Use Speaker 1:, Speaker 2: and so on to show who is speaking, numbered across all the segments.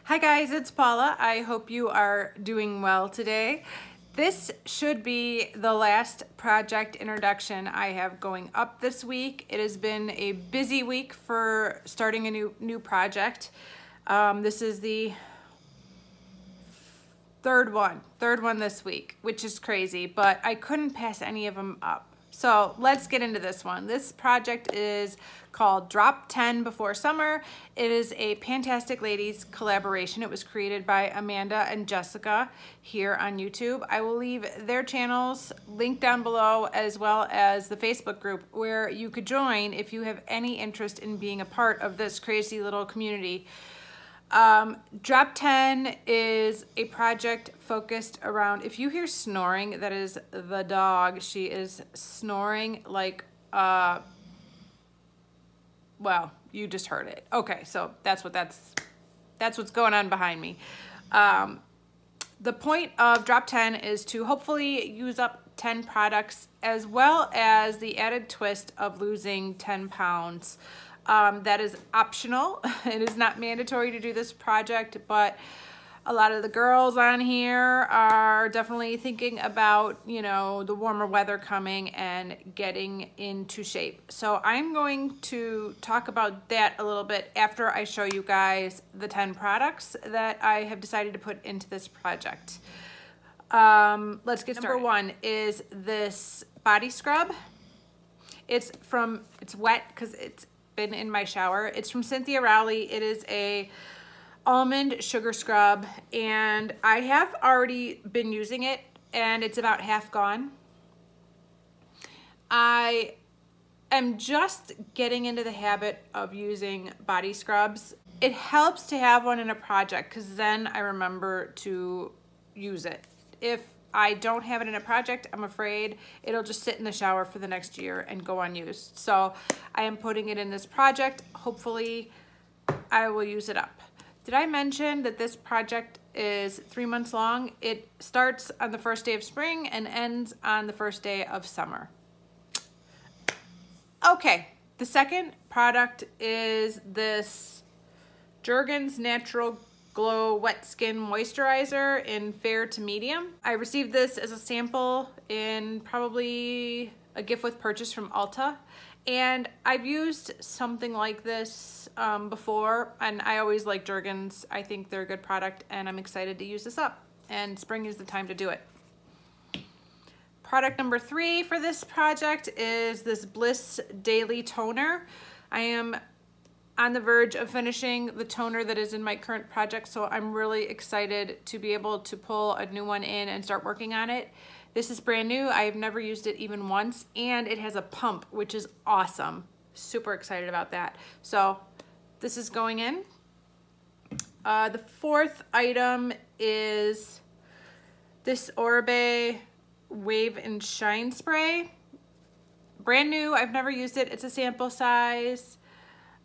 Speaker 1: Hi guys, it's Paula. I hope you are doing well today. This should be the last project introduction I have going up this week. It has been a busy week for starting a new project. This is the third one this week, which is crazy, but I couldn't pass any of them up. So let's get into this one. This project is called Drop 10 Before Summer. It is a PANtastic Ladies collaboration. It was created by Amanda and Jessica here on YouTube. I will leave their channels linked down below, as well as the Facebook group where you could join if you have any interest in being a part of this crazy little community. Drop 10 is a project focused around, if you hear snoring, that is the dog. She is snoring like, well, you just heard it. Okay, so that's what's going on behind me. The point of Drop 10 is to hopefully use up 10 products, as well as the added twist of losing 10 pounds. That is optional. It is not mandatory to do this project, but a lot of the girls on here are definitely thinking about, you know, the warmer weather coming and getting into shape. So I'm going to talk about that a little bit after I show you guys the 10 products that I have decided to put into this project. Let's get started. Number one is this body scrub. It's wet because it's been in my shower. It's from Cynthia Rowley. It is a almond sugar scrub, and I have already been using it, and it's about half gone. I am just getting into the habit of using body scrubs. It helps to have one in a project because then I remember to use it. If I don't have it in a project, I'm afraid it'll just sit in the shower for the next year and go unused. So I am putting it in this project. Hopefully I will use it up. Did I mention that this project is 3 months long? It starts on the first day of spring and ends on the first day of summer. Okay, the second product is this Jergens Natural Glow Wet Skin Moisturizer in fair to medium. I received this as a sample in probably a gift with purchase from Ulta, and I've used something like this before, and I always like Jergens. I think they're a good product, and I'm excited to use this up, and spring is the time to do it. Product number 3 for this project is this Bliss Daily Toner. I am on the verge of finishing the toner that is in my current project, so I'm really excited to be able to pull a new one in and start working on it. This is brand new. I have never used it even once, and it has a pump, which is awesome. Super excited about that. So this is going in. The fourth item is this Oribe Wave and Shine Spray. Brand new. I've never used it. It's a sample size.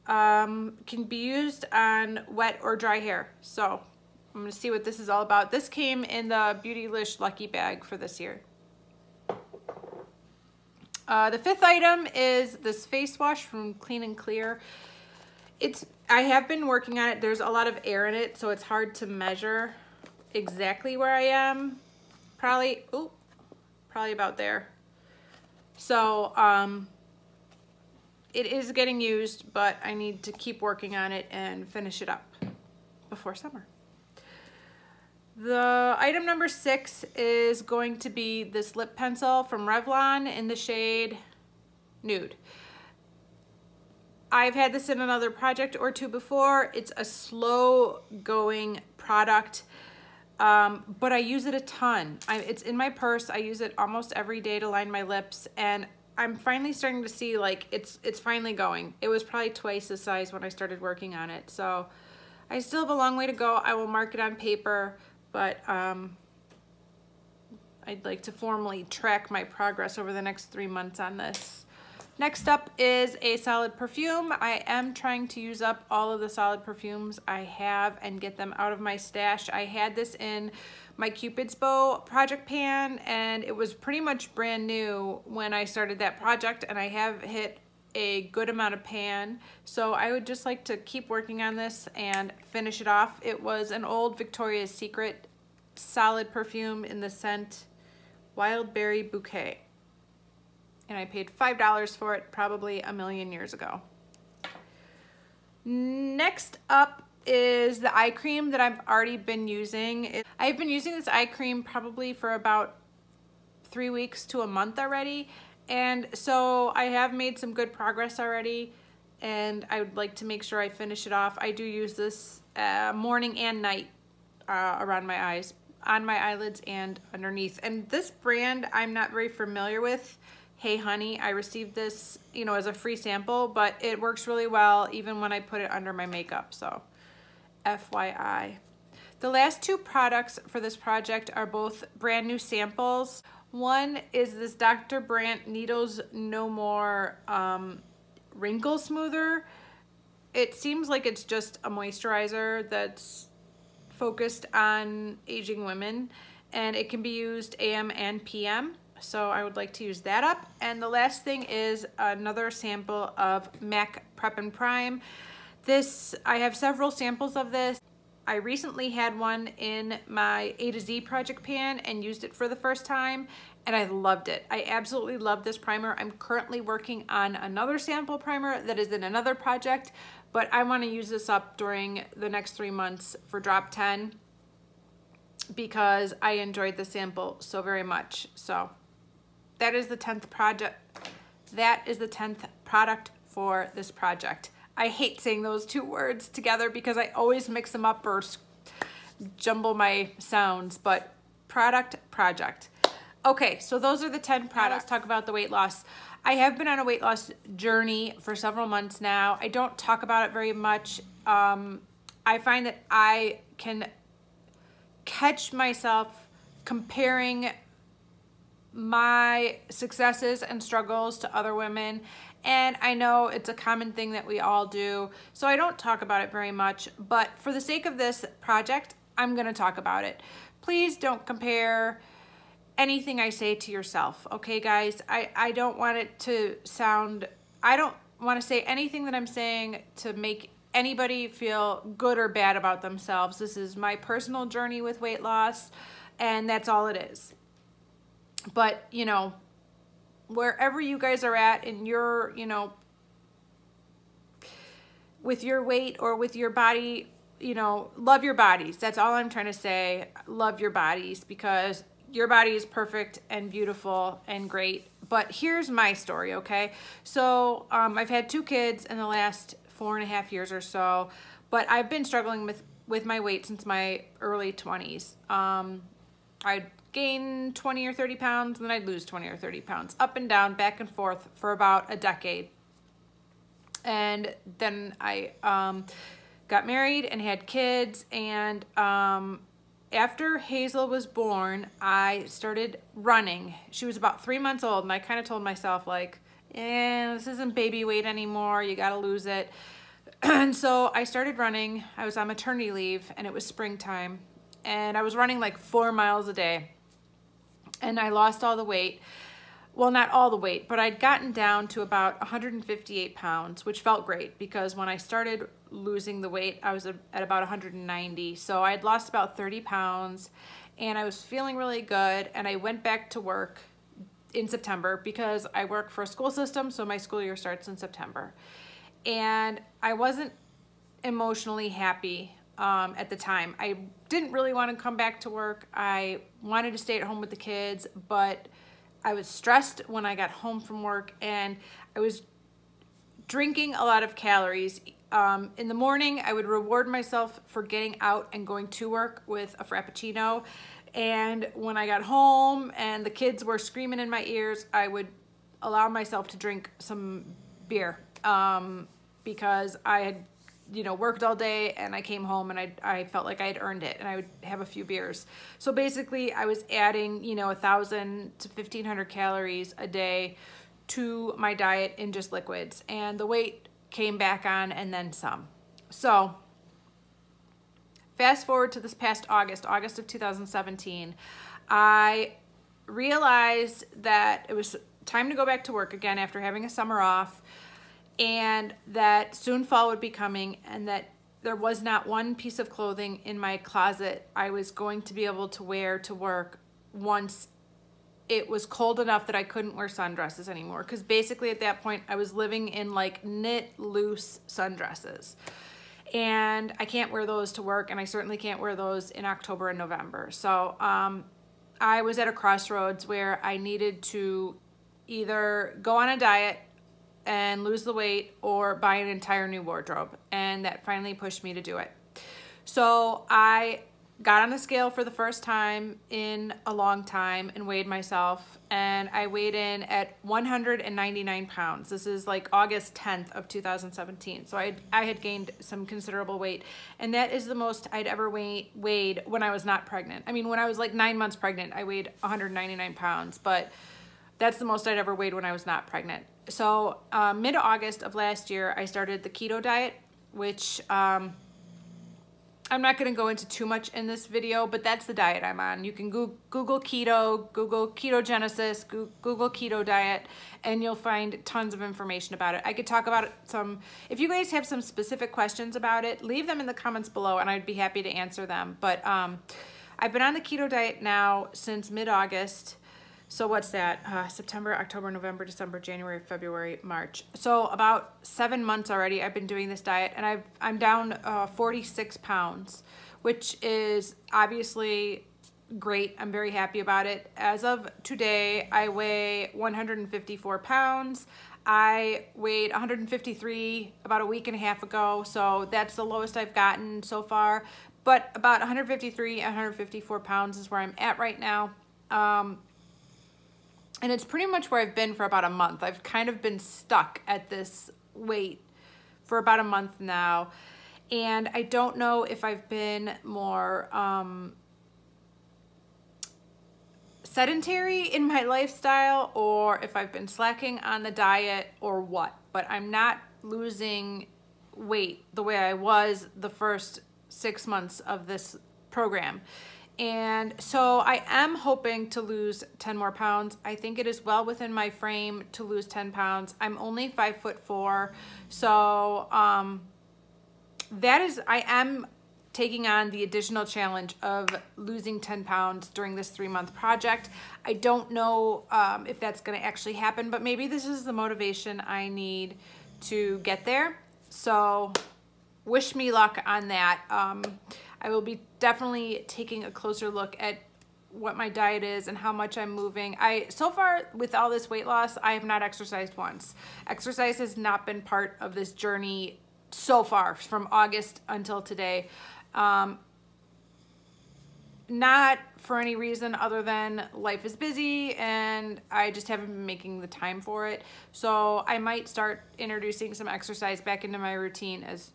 Speaker 1: Can be used on wet or dry hair. So I'm gonna see what this is all about. This came in the Beautylish Lucky Bag for this year. The fifth item is this face wash from Clean and Clear. I have been working on it. There's a lot of air in it, so it's hard to measure exactly where I am. Probably about there. So, it is getting used, but I need to keep working on it and finish it up before summer. The item number 6 is going to be this lip pencil from Revlon in the shade Nude. I've had this in another project or two before. It's a slow going product, but I use it a ton. It's in my purse. I use it almost every day to line my lips, and I'm finally starting to see like it's finally going. It was probably twice the size when I started working on it. So I still have a long way to go. I will mark it on paper, but I'd like to formally track my progress over the next 3 months on this. Next up is a solid perfume. I am trying to use up all of the solid perfumes I have and get them out of my stash. I had this in my Cupid's Bow project pan, and it was pretty much brand new when I started that project, and I have hit a good amount of pan, so I would just like to keep working on this and finish it off. It was an old Victoria's Secret solid perfume in the scent Wild Berry Bouquet, and I paid $5 for it probably a million years ago. Next up is the eye cream that I've already been using. I've been using this eye cream probably for about 3 weeks to a month already, and so I have made some good progress already, and I would like to make sure I finish it off. I do use this morning and night around my eyes, on my eyelids and underneath. And this brand I'm not very familiar with. Hey Honey, I received this, you know, as a free sample, but it works really well even when I put it under my makeup, so FYI. The last two products for this project are both brand new samples. One is this Dr. Brandt Needles No More Wrinkle Smoother. It seems like it's just a moisturizer that's focused on aging women, and it can be used AM and PM. So I would like to use that up. And the last thing is another sample of MAC Prep and Prime. This, I have several samples of this. I recently had one in my A to Z project pan and used it for the first time, and I loved it. I absolutely love this primer. I'm currently working on another sample primer that is in another project, but I want to use this up during the next 3 months for drop 10 because I enjoyed the sample so very much. So that is the 10th project. That is the 10th product for this project. I hate saying those two words together because I always mix them up or jumble my sounds, but project. Okay, so those are the 10 products. Let's talk about the weight loss. I have been on a weight loss journey for several months now. I don't talk about it very much. I find that I can catch myself comparing my successes and struggles to other women, and I know it's a common thing that we all do, so I don't talk about it very much, but for the sake of this project, I'm gonna talk about it. Please don't compare anything I say to yourself, okay guys? I don't want it to sound, I don't want to say anything that I'm saying to make anybody feel good or bad about themselves. This is my personal journey with weight loss, and that's all it is. But, you know, wherever you guys are at in your, you know, with your weight or with your body, you know, love your bodies. That's all I'm trying to say. Love your bodies, because your body is perfect and beautiful and great. But here's my story, okay? So I've had 2 kids in the last 4.5 years or so, but I've been struggling with my weight since my early 20s. I'd gain 20 or 30 pounds, and then I'd lose 20 or 30 pounds, up and down, back and forth for about a decade. And then I got married and had kids, and after Hazel was born, I started running. She was about 3 months old, and I kind of told myself, like, this isn't baby weight anymore, you gotta lose it. And so I started running. I was on maternity leave, and it was springtime, and I was running like 4 miles a day, and I lost all the weight. Well, not all the weight, but I'd gotten down to about 158 pounds, which felt great because when I started losing the weight, I was at about 190. So I had lost about 30 pounds, and I was feeling really good. And I went back to work in September because I work for a school system, so my school year starts in September. And I wasn't emotionally happy at the time. I didn't really want to come back to work. I wanted to stay at home with the kids, but I was stressed when I got home from work, and I was drinking a lot of calories. In the morning, I would reward myself for getting out and going to work with a Frappuccino. And when I got home and the kids were screaming in my ears, I would allow myself to drink some beer because I had, you know, worked all day, and I came home and I felt like I had earned it, and I would have a few beers. So basically I was adding, you know, 1,000 to 1,500 calories a day to my diet in just liquids, and the weight came back on and then some. So fast forward to this past August of 2017, I realized that it was time to go back to work again after having a summer off. and that soon fall would be coming, and that there was not one piece of clothing in my closet I was going to be able to wear to work once it was cold enough that I couldn't wear sundresses anymore. Because basically at that point I was living in like knit loose sundresses, and I can't wear those to work, and I certainly can't wear those in October and November. So I was at a crossroads where I needed to either go on a diet and lose the weight or buy an entire new wardrobe, and that finally pushed me to do it. So I got on the scale for the first time in a long time and weighed myself, and I weighed in at 199 pounds. This is like August 10th of 2017. So I had gained some considerable weight, and that is the most I'd ever weighed when I was not pregnant. I mean, when I was like 9 months pregnant, I weighed 199 pounds, but that's the most I'd ever weighed when I was not pregnant. So mid-August of last year, I started the keto diet, which I'm not going to go into too much in this video, but that's the diet I'm on. You can Google keto, Google ketogenesis, Google keto diet, and you'll find tons of information about it. I could talk about it some. If you guys have some specific questions about it, leave them in the comments below and I'd be happy to answer them. But I've been on the keto diet now since mid-August. So what's that? September, October, November, December, January, February, March. So about 7 months already I've been doing this diet, and I'm down 46 pounds, which is obviously great. I'm very happy about it. As of today, I weigh 154 pounds. I weighed 153 about a week and a half ago, so that's the lowest I've gotten so far. But about 153 and 154 pounds is where I'm at right now. And it's pretty much where I've been for about a month. I've kind of been stuck at this weight for about a month now. And I don't know if I've been more sedentary in my lifestyle, or if I've been slacking on the diet, or what. But I'm not losing weight the way I was the first 6 months of this program. And so I am hoping to lose 10 more pounds. I think it is well within my frame to lose 10 pounds. I'm only 5'4", so I am taking on the additional challenge of losing 10 pounds during this 3-month project. I don't know if that's gonna actually happen, but maybe this is the motivation I need to get there. So wish me luck on that. I will be definitely taking a closer look at what my diet is and how much I'm moving. So far with all this weight loss, I have not exercised once. Exercise has not been part of this journey so far from August until today. Not for any reason other than life is busy and I just haven't been making the time for it. So I might start introducing some exercise back into my routine, as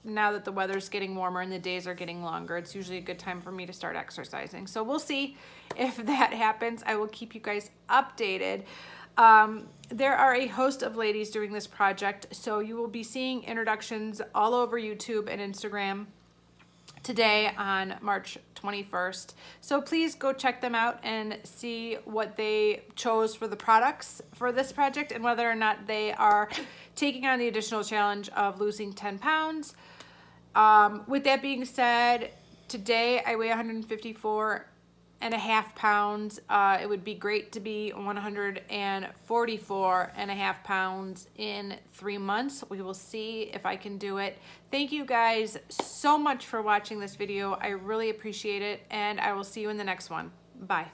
Speaker 1: now that the weather's getting warmer and the days are getting longer, it's usually a good time for me to start exercising. So we'll see if that happens. I will keep you guys updated. There are a host of ladies doing this project, so you will be seeing introductions all over YouTube and Instagram today on March 21st. So please go check them out and see what they chose for the products for this project and whether or not they are taking on the additional challenge of losing 10 pounds. With that being said, today I weigh 154.5 pounds. It would be great to be 144.5 pounds in 3 months. We will see if I can do it. Thank you guys so much for watching this video. I really appreciate it, and I will see you in the next one. Bye.